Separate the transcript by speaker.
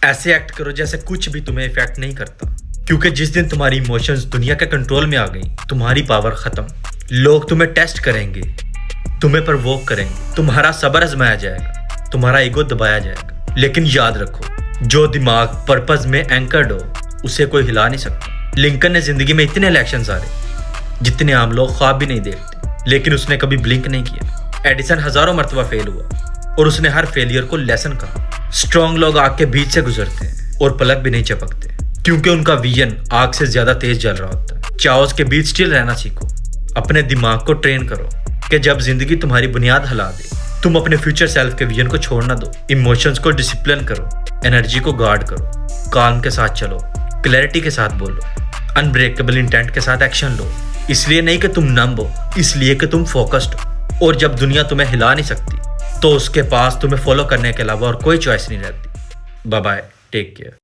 Speaker 1: ऐसे एक्ट करो जैसे कुछ भी तुम्हें इफेक्ट नहीं करता, क्योंकि जिस दिन तुम्हारी इमोशंस दुनिया के कंट्रोल में आ गई, तुम्हारी पावर खत्म। लोग तुम्हें टेस्ट करेंगे, तुम्हें प्रवोक करेंगे, तुम्हारा सब्र आजमाया जाएगा, तुम्हारा ईगो दबाया जाएगा। लेकिन याद रखो, जो दिमाग पर्पस में एंकर्ड हो उसे कोई हिला नहीं सकता। लिंकन ने जिंदगी में इतने इलेक्शन हारे जितने आम लोग ख्वाब भी नहीं देखते, लेकिन उसने कभी ब्लिंक नहीं किया। एडिसन हजारों मरतबा फेल हुआ और उसने हर फेलियर को लेसन कहा। स्ट्रॉन्ग लोग आग के बीच से गुजरते हैं और पलक भी नहीं झपकते, क्योंकि उनका विजन आग से ज्यादा तेज जल रहा होता है। चाओस के बीच स्टिल रहना सीखो। अपने दिमाग को ट्रेन करो कि जब जिंदगी तुम्हारी बुनियाद हिला दे, तुम अपने फ्यूचर सेल्फ के विजन को छोड़ ना दो। इमोशंस को डिसिप्लिन करो, एनर्जी को गार्ड करो, काम के साथ चलो, क्लैरिटी के साथ बोलो, अनब्रेकेबल इंटेंट के साथ एक्शन लो। इसलिए नहीं कि तुम नम हो, इसलिए कि तुम फोकस्ड हो। और जब दुनिया तुम्हें हिला नहीं सकती, तो उसके पास तुम्हें फॉलो करने के अलावा और कोई चॉइस नहीं रहती। Bye bye, take care.